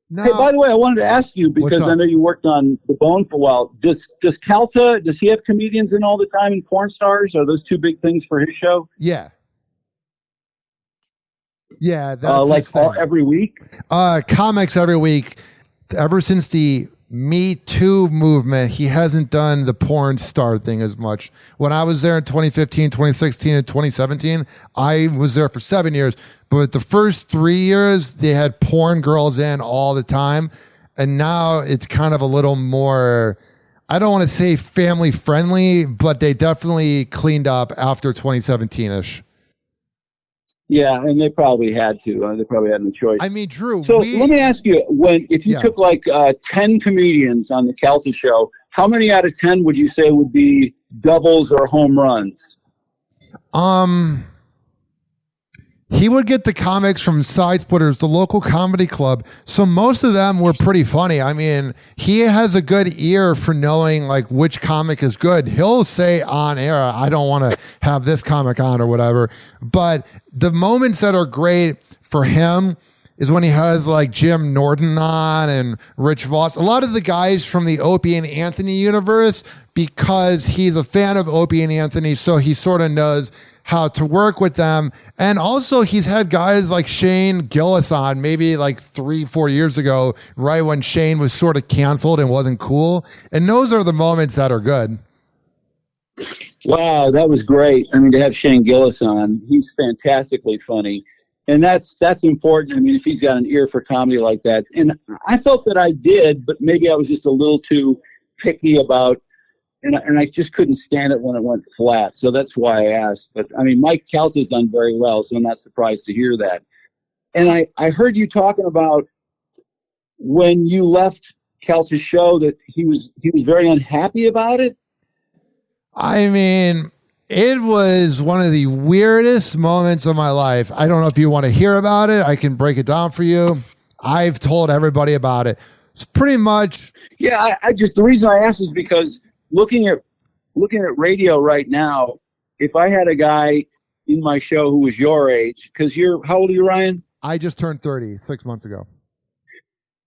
No. Hey, by the way, I wanted to ask you, because I know you worked on The Bone for a while. Does Calta, does he have comedians in all the time and porn stars? Are those two big things for his show? Yeah. Yeah, that's like every week? Comics every week. Ever since the Me Too movement, he hasn't done the porn star thing as much. When I was there in 2015, 2016, and 2017, I was there for 7 years. But the first 3 years, they had porn girls in all the time. And now it's kind of a little more, I don't want to say family friendly, but they definitely cleaned up after 2017-ish. Yeah, and they probably had to. They probably had no choice. I mean, Drew. So let me ask you: if you took like 10 comedians on the Calta show, how many out of 10 would you say would be doubles or home runs? He would get the comics from Side Splitters, the local comedy club. So most of them were pretty funny. I mean, he has a good ear for knowing like which comic is good. He'll say on air, I don't want to have this comic on or whatever. But the moments that are great for him is when he has like Jim Norton on and Rich Voss. A lot of the guys from the Opie and Anthony universe, because he's a fan of Opie and Anthony, so he sort of knows how to work with them. And also he's had guys like Shane Gillis on maybe like 3-4 years ago, right when Shane was sort of canceled and wasn't cool. And those are the moments that are good. Wow, that was great. I mean, to have Shane Gillis on, he's fantastically funny. And that's important. I mean, if he's got an ear for comedy like that. And I felt that I did, but maybe I was just a little too picky about, and I just couldn't stand it when it went flat. So that's why I asked. But, I mean, Mike Calta's done very well, so I'm not surprised to hear that. And I heard you talking about when you left Calta's show that he was very unhappy about it. I mean, it was one of the weirdest moments of my life. I don't know if you want to hear about it. I can break it down for you. I've told everybody about it. It's pretty much. Yeah, I just, the reason I asked is because looking at radio right now, if I had a guy in my show who was your age, because how old are you, Ryan? I just turned 30 6 months ago.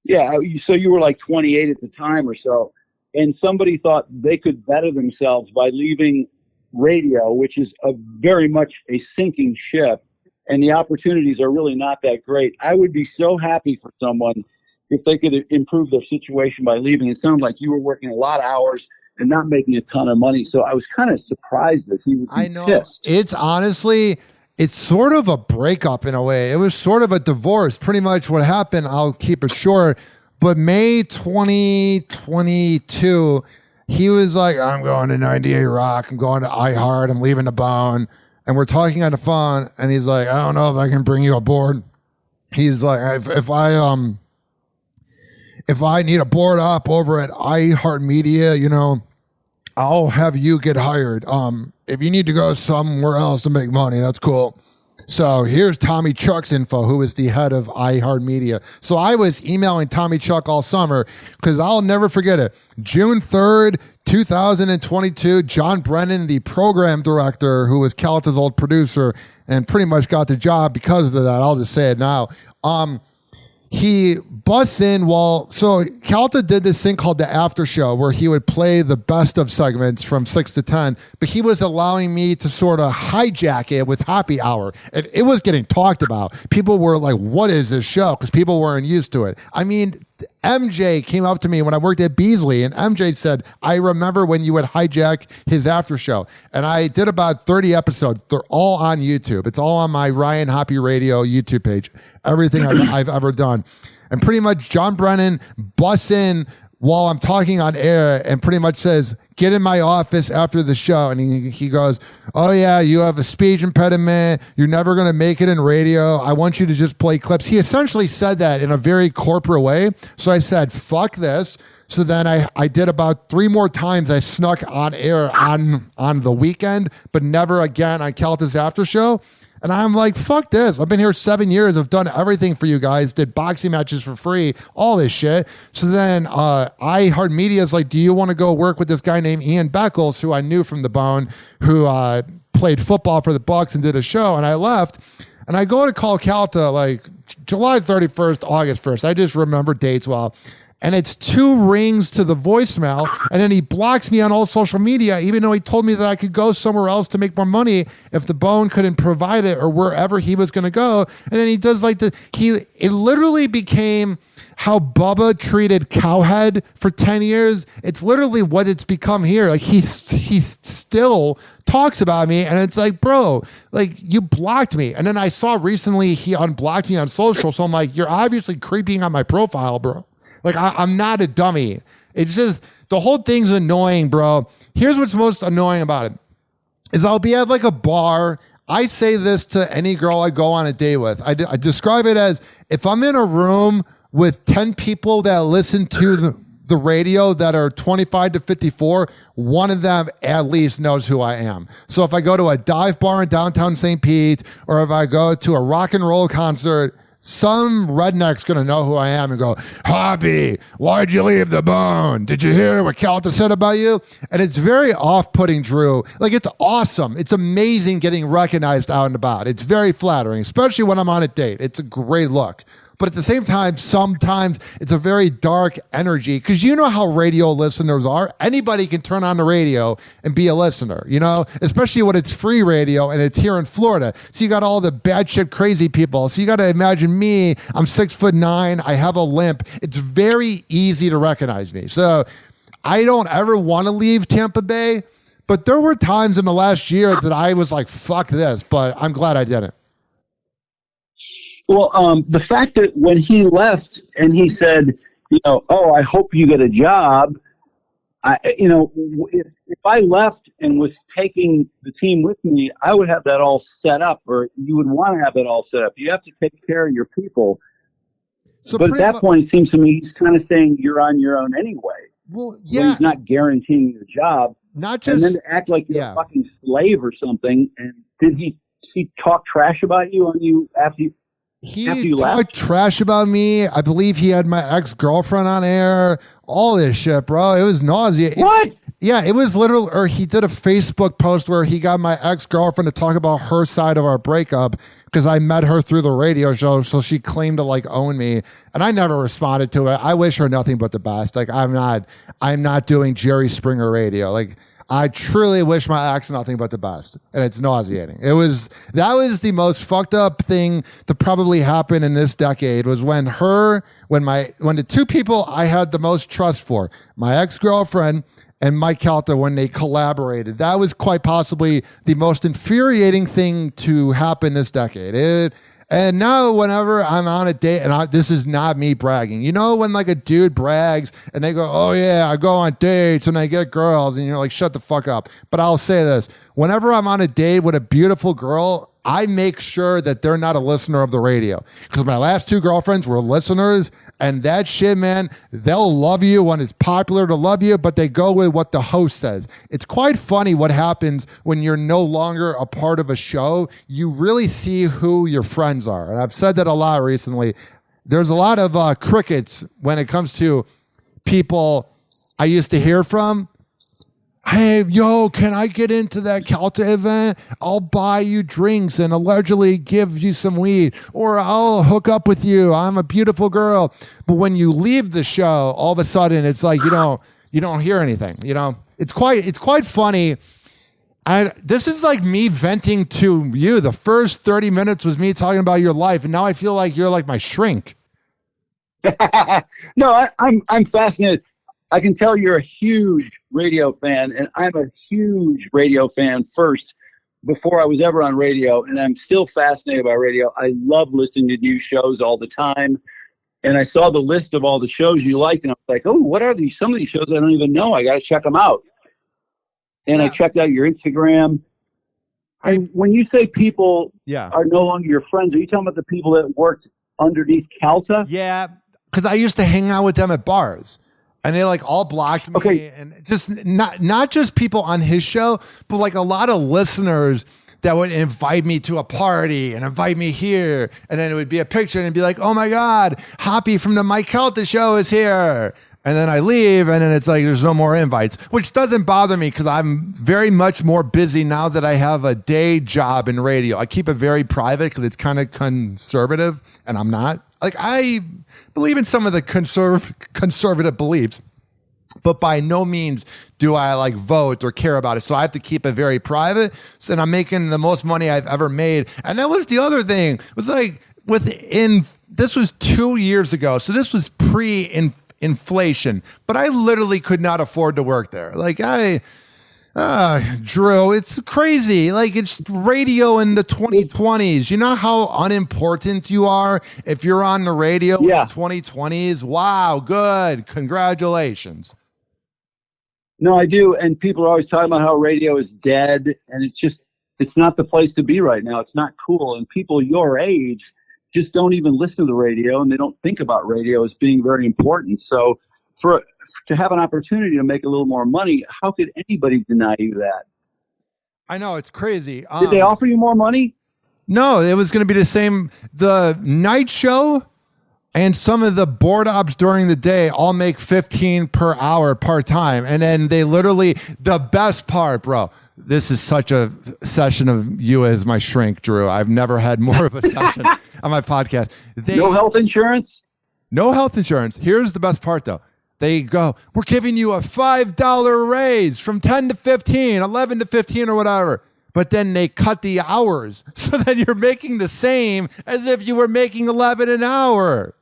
Yeah, so you were like 28 at the time or so, and somebody thought they could better themselves by leaving radio, which is very much a sinking ship, and the opportunities are really not that great. I would be so happy for someone if they could improve their situation by leaving. It sounded like you were working a lot of hours and not making a ton of money. So I was kind of surprised that he would be pissed. It's honestly, it's sort of a breakup in a way. It was sort of a divorce. Pretty much what happened, I'll keep it short, but May 2022, he was like, I'm going to 98 Rock. I'm going to iHeart. I'm leaving the Bone. And we're talking on the phone, and he's like, I don't know if I can bring you aboard. He's like, if I need a board up over at iHeartMedia, I'll have you get hired. If you need to go somewhere else to make money, that's cool. So here's Tommy Chuck's info, who is the head of iHeartMedia. So I was emailing Tommy Chuck all summer because I'll never forget it. June 3rd, 2022, John Brennan, the program director, who was Calta's old producer and pretty much got the job because of that. I'll just say it now. He busts in so Calta did this thing called the after show where he would play the best of segments from 6 to 10, but he was allowing me to sort of hijack it with Hoppe Hour. And it was getting talked about. People were like, what is this show? Because people weren't used to it. I mean, MJ came up to me when I worked at Beasley, and MJ said, I remember when you would hijack his after show. And I did about 30 episodes. They're all on YouTube. It's all on my Ryan Hoppe Radio YouTube page. Everything I've ever done. And pretty much John Brennan busts in while I'm talking on air and pretty much says, get in my office after the show. And he goes, oh yeah, you have a speech impediment. You're never going to make it in radio. I want you to just play clips. He essentially said that in a very corporate way. So I said, fuck this. So then I did about 3 more times. I snuck on air on the weekend, but never again on Calta's after show. And I'm like, fuck this. I've been here 7 years. I've done everything for you guys. Did boxing matches for free, all this shit. So then iHeartMedia is like, do you want to go work with this guy named Ian Beckles, who I knew from the Bone, who played football for the Bucks and did a show? And I left. And I go to call Calta like July 31st, August 1st. I just remember dates well. And it's 2 rings to the voicemail. And then he blocks me on all social media, even though he told me that I could go somewhere else to make more money if the Bone couldn't provide it or wherever he was going to go. And then he does like it literally became how Bubba treated Cowhead for 10 years. It's literally what it's become here. Like he still talks about me, and it's like, bro, like you blocked me. And then I saw recently he unblocked me on social. So I'm like, you're obviously creeping on my profile, bro. Like, I'm not a dummy. It's just, the whole thing's annoying, bro. Here's what's most annoying about it, is I'll be at like a bar. I say this to any girl I go on a date with. I describe it as, if I'm in a room with 10 people that listen to the radio that are 25 to 54, one of them at least knows who I am. So if I go to a dive bar in downtown St. Pete, or if I go to a rock and roll concert, some redneck's going to know who I am and go, Hoppe, why'd you leave the Bone? Did you hear what Calta said about you? And it's very off-putting, Drew. Like, it's awesome. It's amazing getting recognized out and about. It's very flattering, especially when I'm on a date. It's a great look. But at the same time, sometimes it's a very dark energy, because you know how radio listeners are. Anybody can turn on the radio and be a listener, you know, especially when it's free radio and it's here in Florida. So you got all the bad shit crazy people. So you got to imagine me. I'm 6'9". I have a limp. It's very easy to recognize me. So I don't ever want to leave Tampa Bay. But there were times in the last year that I was like, fuck this. But I'm glad I didn't. Well, the fact that when he left and he said, you know, oh, I hope you get a job. If I left and was taking the team with me, I would have that all set up, or you would want to have it all set up. You have to take care of your people. So but at that point, it seems to me he's kind of saying you're on your own anyway. Well, yeah. When he's not guaranteeing your job. Not just, and then to act like you're a fucking slave or something. And did he talk trash about you on you after you? He talked trash about me. I believe he had my ex-girlfriend on air. All this shit, bro. It was nauseating. What? It was literal. Or he did a Facebook post where he got my ex-girlfriend to talk about her side of our breakup, because I met her through the radio show, so she claimed to like own me, and I never responded to it. I wish her nothing but the best. Like, I'm not doing Jerry Springer radio. Like, I truly wish my ex nothing but the best, and it's nauseating. That was the most fucked up thing to probably happen in this decade, was when the 2 people I had the most trust for, my ex-girlfriend and Mike Calta, when they collaborated. That was quite possibly the most infuriating thing to happen this decade. And now whenever I'm on a date, and this is not me bragging, you know, when like a dude brags and they go, oh yeah, I go on dates and I get girls, and you're like, shut the fuck up. But I'll say this, whenever I'm on a date with a beautiful girl, I make sure that they're not a listener of the radio, because my last 2 girlfriends were listeners, and that shit, man, they'll love you when it's popular to love you, but they go with what the host says. It's quite funny what happens when you're no longer a part of a show. You really see who your friends are. And I've said that a lot recently. There's a lot of crickets when it comes to people I used to hear from. Hey, yo, can I get into that Calta event? I'll buy you drinks and allegedly give you some weed, or I'll hook up with you. I'm a beautiful girl. But when you leave the show, all of a sudden it's like you don't hear anything. You know, it's quite funny. This is like me venting to you. The first 30 minutes was me talking about your life, and now I feel like you're like my shrink. No, I'm fascinated. I can tell you're a huge radio fan, and I'm a huge radio fan first, before I was ever on radio, and I'm still fascinated by radio. I love listening to new shows all the time, and I saw the list of all the shows you liked, and I was like, oh, what are these? Some of these shows I don't even know. I got to check them out. And I checked out your Instagram. And when you say people are no longer your friends, are you talking about the people that worked underneath Calta? Yeah, because I used to hang out with them at bars. And they like all blocked me, okay. And just not just people on his show, but like a lot of listeners that would invite me to a party and invite me here. And then it would be a picture and it'd be like, oh my God, Hoppe from the Mike Calta show is here. And then I leave, and then it's like there's no more invites, which doesn't bother me because I'm very much more busy now that I have a day job in radio. I keep it very private because it's kind of conservative, and I'm not. Like, I believe in some of the conservative beliefs, but by no means do I like vote or care about it. So I have to keep it very private. So then I'm making the most money I've ever made. And that was the other thing. It was like this was 2 years ago. So this was pre-inflation, but I literally could not afford to work there. Like Drew, it's crazy. Like, it's radio in the 2020s. You know how unimportant you are if you're on the radio in the 2020s? Wow, good. Congratulations. No, I do. And people are always talking about how radio is dead, and it's not the place to be right now. It's not cool. And people your age just don't even listen to the radio, and they don't think about radio as being very important. So to have an opportunity to make a little more money, how could anybody deny you that? I know, it's crazy. Did they offer you more money? No, it was going to be the same. The night show and some of the board ops during the day all make $15 per hour part-time. And then they literally, the best part, bro, this is such a session of you as my shrink, Drew. I've never had more of a session on my podcast. No health insurance? No health insurance. Here's the best part, though. They go, we're giving you a $5 raise from 10 to 15, 11 to 15 or whatever. But then they cut the hours. So then you're making the same as if you were making 11 an hour.